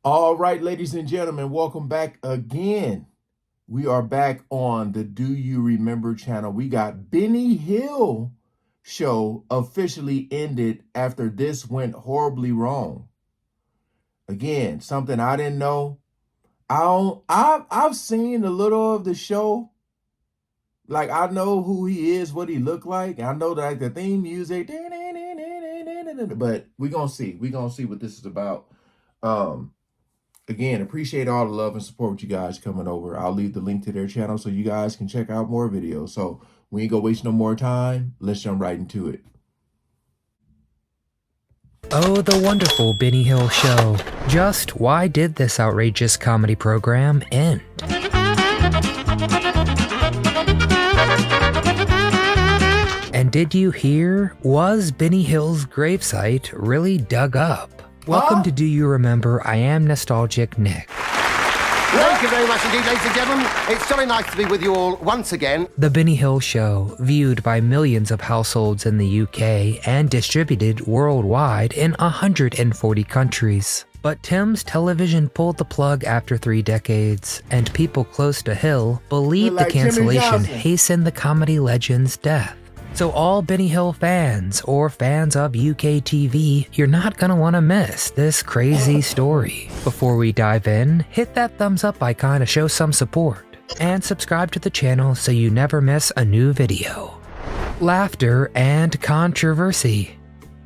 All right, ladies and gentlemen, welcome back again. We are back on the Do You Remember channel. We got Benny Hill show officially ended after this went horribly wrong. Again, something I didn't know. I've seen a little of the show. Like, I know who he is, what he looked like. I know that, like, the theme music, but we're gonna see. We're gonna see what this is about. Again, appreciate all the love and support with you guys coming over. I'll leave the link to their channel so you guys can check out more videos. So we ain't gonna waste no more time. Let's jump right into it. Oh, the wonderful Benny Hill show. Just why did this outrageous comedy program end? And did you hear? Was Benny Hill's gravesite really dug up? Welcome to Do You Remember? I am Nostalgic Nick. Thank you very much indeed, ladies and gentlemen. It's very nice to be with you all once again. The Benny Hill Show, viewed by millions of households in the UK and distributed worldwide in 140 countries. But Tim's Television pulled the plug after 3 decades, and people close to Hill believe the cancellation hastened the comedy legend's death. So all Benny Hill fans, or fans of UK TV, you're not gonna wanna miss this crazy story. Before we dive in, hit that thumbs up icon to show some support, and subscribe to the channel so you never miss a new video. Laughter and controversy.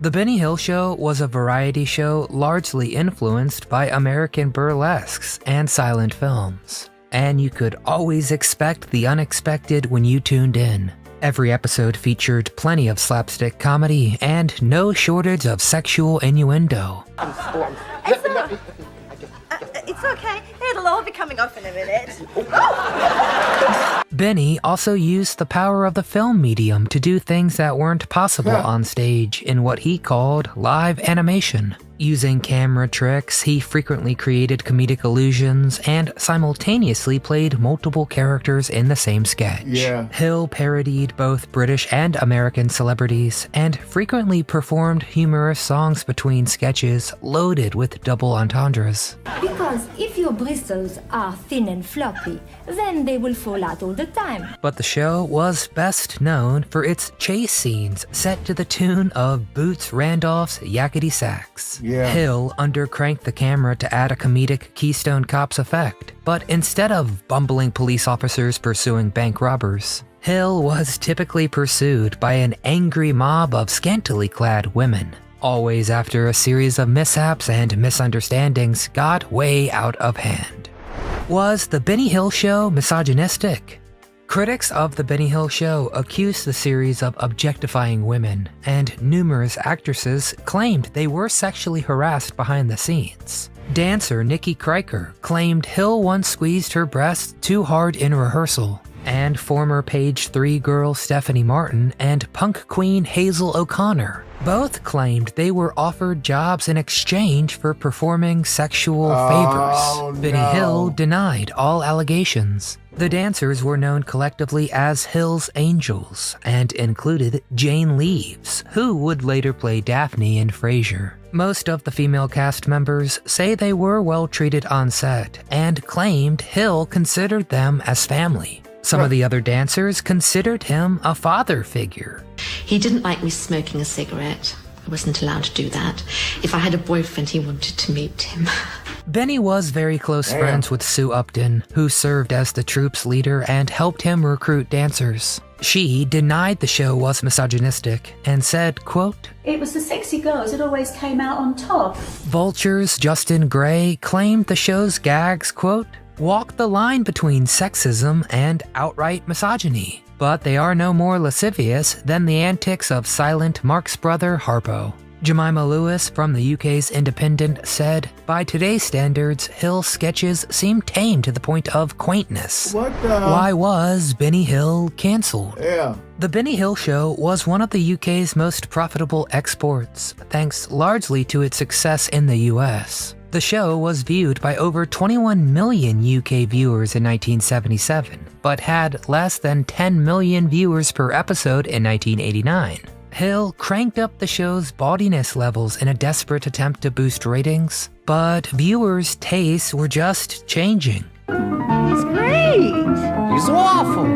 The Benny Hill Show was a variety show largely influenced by American burlesques and silent films. And you could always expect the unexpected when you tuned in. Every episode featured plenty of slapstick comedy and no shortage of sexual innuendo. It's okay. It'll all be coming off in a minute. Benny also used the power of the film medium to do things that weren't possible on stage in what he called live animation. Using camera tricks, he frequently created comedic illusions and simultaneously played multiple characters in the same sketch. Hill parodied both British and American celebrities and frequently performed humorous songs between sketches loaded with double entendres. Because if your bristles are thin and floppy, then they will fall out all the time. But the show was best known for its chase scenes set to the tune of Boots Randolph's yakety sax. Hill undercranked the camera to add a comedic Keystone Cops effect, but instead of bumbling police officers pursuing bank robbers, Hill was typically pursued by an angry mob of scantily clad women, always after a series of mishaps and misunderstandings got way out of hand. Was the Benny Hill Show misogynistic? Critics of The Benny Hill Show accused the series of objectifying women, and numerous actresses claimed they were sexually harassed behind the scenes. Dancer Nikki Kriker claimed Hill once squeezed her breasts too hard in rehearsal, and former Page 3 girl Stephanie Martin and punk queen Hazel O'Connor both claimed they were offered jobs in exchange for performing sexual favors. Benny Hill denied all allegations. The dancers were known collectively as Hill's Angels and included Jane Leaves, who would later play Daphne in Frasier. Most of the female cast members say they were well treated on set and claimed Hill considered them as family. Some of the other dancers considered him a father figure. He didn't like me smoking a cigarette. I wasn't allowed to do that. If I had a boyfriend, he wanted to meet him. Benny was very close friends with Sue Upton, who served as the troupe's leader and helped him recruit dancers. She denied the show was misogynistic and said, quote, "It was the sexy girls that always came out on top." Vulture's Justin Gray claimed the show's gags, quote, walk the line between sexism and outright misogyny, but they are no more lascivious than the antics of silent Mark's brother Harpo. Jemima Lewis from the UK's Independent said, by today's standards, Hill's sketches seem tame to the point of quaintness. Why was Benny Hill cancelled? The Benny Hill Show was one of the UK's most profitable exports, thanks largely to its success in the US. The show was viewed by over 21 million UK viewers in 1977, but had less than 10 million viewers per episode in 1989. Hill cranked up the show's bawdiness levels in a desperate attempt to boost ratings, but viewers' tastes were just changing. He's great. He's awful.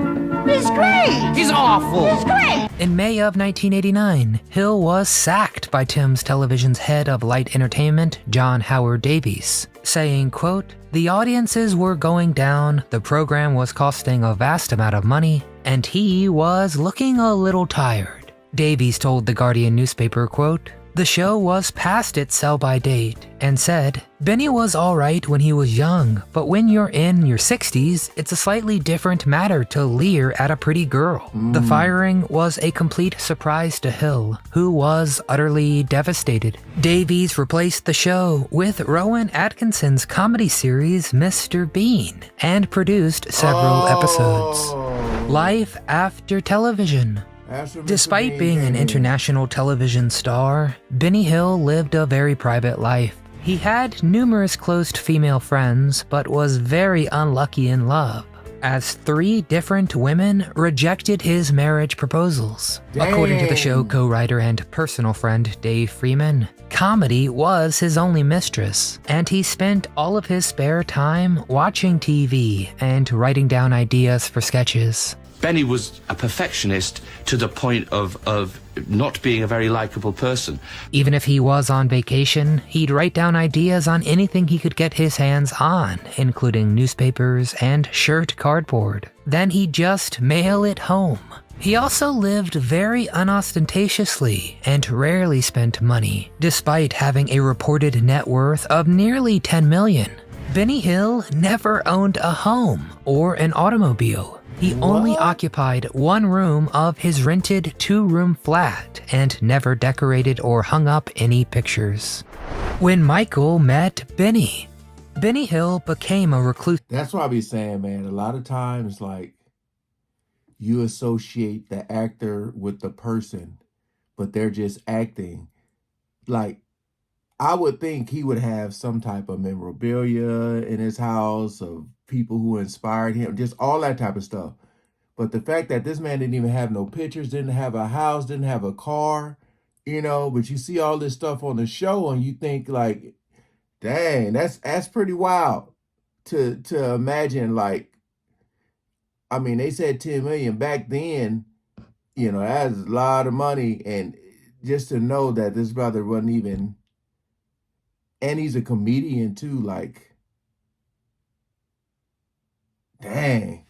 He's great. He's awful. He's great. In May of 1989, Hill was sacked by Tim's Television's head of light entertainment, John Howard Davies, saying, quote, "The audiences were going down, the program was costing a vast amount of money, and he was looking a little tired." Davies told the Guardian newspaper, quote, "The show was past its sell-by date," and said, "Benny was alright when he was young, but when you're in your 60s, it's a slightly different matter to leer at a pretty girl." The firing was a complete surprise to Hill, who was utterly devastated. Davies replaced the show with Rowan Atkinson's comedy series Mr. Bean, and produced several episodes. Life after television. Despite being an international television star, Benny Hill lived a very private life. He had numerous close female friends, but was very unlucky in love, as 3 different women rejected his marriage proposals. According to the show co-writer and personal friend Dave Freeman, comedy was his only mistress, and he spent all of his spare time watching TV and writing down ideas for sketches. Benny was a perfectionist to the point of not being a very likable person. Even if he was on vacation, he'd write down ideas on anything he could get his hands on, including newspapers and shirt cardboard. Then he'd just mail it home. He also lived very unostentatiously and rarely spent money, despite having a reported net worth of nearly $10 million. Benny Hill never owned a home or an automobile. He only occupied one room of his rented 2-room flat and never decorated or hung up any pictures. When Michael met Benny, Benny Hill became a recluse. That's what I be saying, man. A lot of times, like, you associate the actor with the person, but they're just acting. Like, I would think he would have some type of memorabilia in his house of people who inspired him, just all that type of stuff. But the fact that this man didn't even have no pictures, didn't have a house, didn't have a car, you know, but you see all this stuff on the show and you think like, dang, that's pretty wild to imagine. Like, I mean, they said 10 million back then, you know, that's a lot of money. And just to know that this brother wasn't even, and he's a comedian too, like, dang.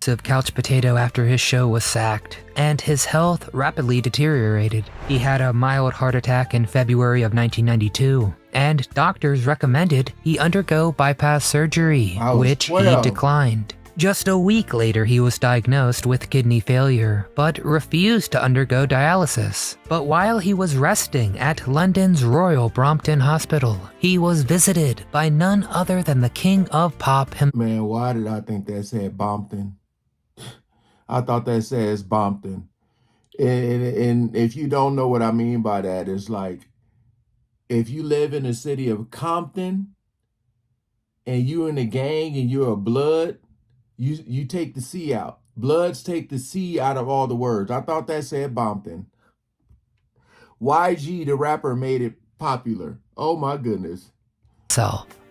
Of couch potato after his show was sacked, and his health rapidly deteriorated. He had a mild heart attack in February of 1992, and doctors recommended he undergo bypass surgery, which he declined. Just a week later, he was diagnosed with kidney failure, but refused to undergo dialysis. But while he was resting at London's Royal Brompton Hospital, he was visited by none other than the king of pop himself. Man, why did I think that said Brompton? I thought that says Brompton. And if you don't know what I mean by that, it's like, if you live in the city of Compton and you're in a gang and you're a blood, you take the C out. Bloods take the C out of all the words. I thought that said Brompton. YG, the rapper, made it popular. Oh my goodness.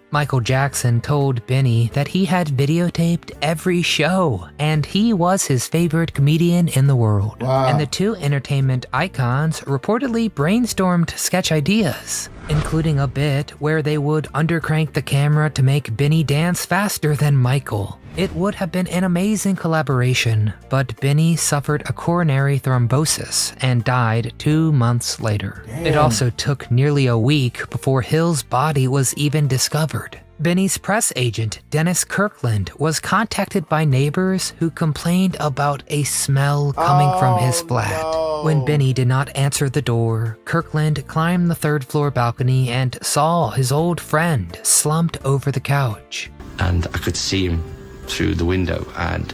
Michael Jackson told Benny that he had videotaped every show, and he was his favorite comedian in the world. Wow. And the 2 entertainment icons reportedly brainstormed sketch ideas, including a bit where they would undercrank the camera to make Benny dance faster than Michael. It would have been an amazing collaboration, but Benny suffered a coronary thrombosis and died 2 months later. Damn. It also took nearly a week before Hill's body was even discovered. Benny's press agent, Dennis Kirkland, was contacted by neighbors who complained about a smell coming from his flat. No. When Benny did not answer the door, Kirkland climbed the 3rd floor balcony and saw his old friend slumped over the couch. And I could see him through the window, and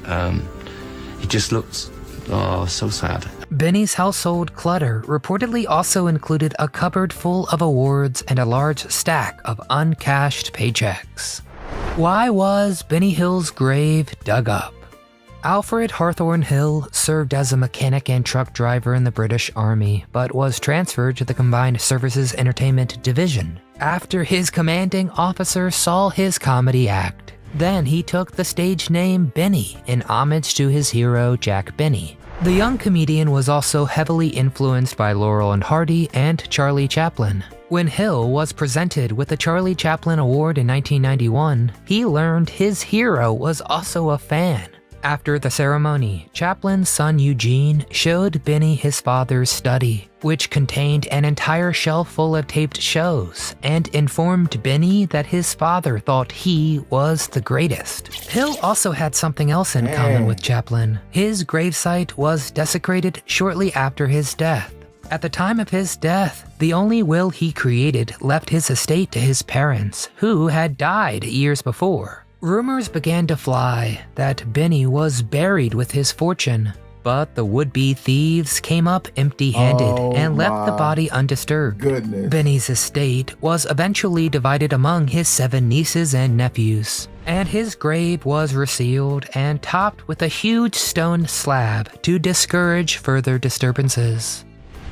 he just looked, so sad. Benny's household clutter reportedly also included a cupboard full of awards and a large stack of uncashed paychecks. Why was Benny Hill's grave dug up? Alfred Hawthorne Hill served as a mechanic and truck driver in the British Army, but was transferred to the Combined Services Entertainment Division after his commanding officer saw his comedy act. Then he took the stage name Benny in homage to his hero Jack Benny. The young comedian was also heavily influenced by Laurel and Hardy and Charlie Chaplin. When Hill was presented with the Charlie Chaplin Award in 1991, he learned his hero was also a fan. After the ceremony, Chaplin's son Eugene showed Benny his father's study, which contained an entire shelf full of taped shows, and informed Benny that his father thought he was the greatest. Hill also had something else in common with Chaplin. His gravesite was desecrated shortly after his death. At the time of his death, the only will he created left his estate to his parents, who had died years before. Rumors began to fly that Benny was buried with his fortune, but the would-be thieves came up empty-handed and left the body undisturbed. Benny's estate was eventually divided among his 7 nieces and nephews, and his grave was resealed and topped with a huge stone slab to discourage further disturbances.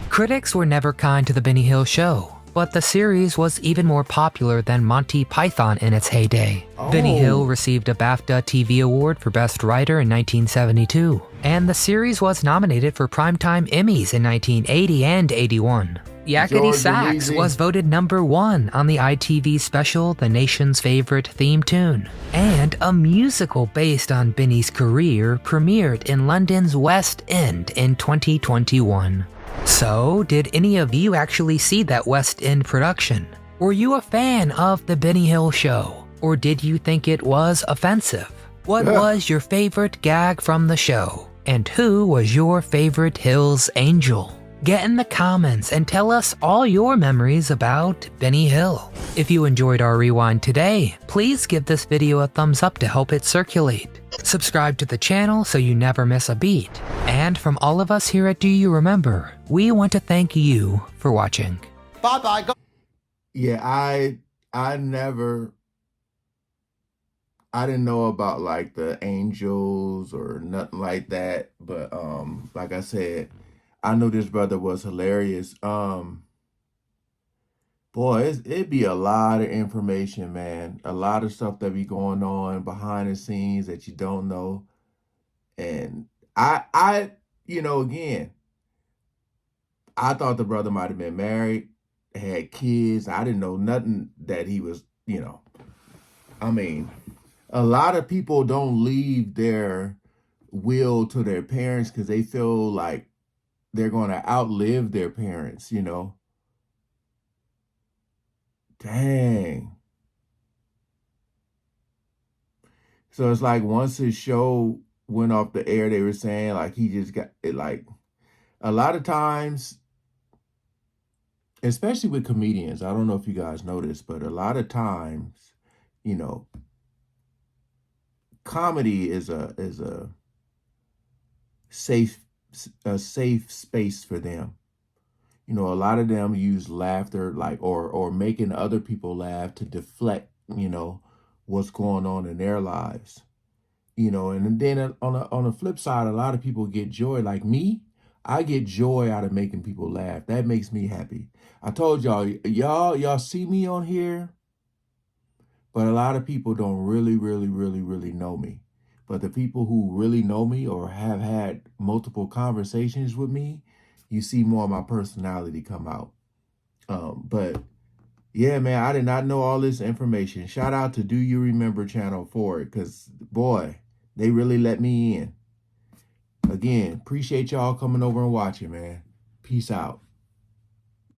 Critics were never kind to the Benny Hill Show, but the series was even more popular than Monty Python in its heyday. Benny Hill received a BAFTA TV Award for Best Writer in 1972, and the series was nominated for Primetime Emmys in 1980 and 81. Yakety Sax was voted #1 on the ITV special The Nation's Favorite Theme Tune, and a musical based on Benny's career premiered in London's West End in 2021. So, did any of you actually see that West End production? Were you a fan of The Benny Hill Show? Or did you think it was offensive? What was your favorite gag from the show? And who was your favorite Hill's Angel? Get in the comments and tell us all your memories about Benny Hill. If you enjoyed our rewind today, please give this video a thumbs up to help it circulate. Subscribe to the channel so you never miss a beat. And from all of us here at Do You Remember, we want to thank you for watching. Bye-bye. Yeah, I didn't know about like the angels or nothing like that. But like I said, I knew this brother was hilarious. Boy, it'd be a lot of information, man. A lot of stuff that be going on behind the scenes that you don't know. And I, again, I thought the brother might have been married, had kids. I didn't know nothing that he was, I mean, a lot of people don't leave their will to their parents because they feel like they're going to outlive their parents, Dang. So it's like once his show went off the air, they were saying like he just got it. Like a lot of times, especially with comedians, I don't know if you guys know this, but a lot of times, comedy is a safe space for them. A lot of them use laughter or making other people laugh to deflect, what's going on in their lives. And then on the flip side, a lot of people get joy. Like me, I get joy out of making people laugh. That makes me happy. I told y'all see me on here, but a lot of people don't really know me. But the people who really know me or have had multiple conversations with me, you see more of my personality come out. But yeah, man, I did not know all this information. Shout out to Do You Remember channel for it, because boy, they really let me in. Again, appreciate y'all coming over and watching, man. Peace out.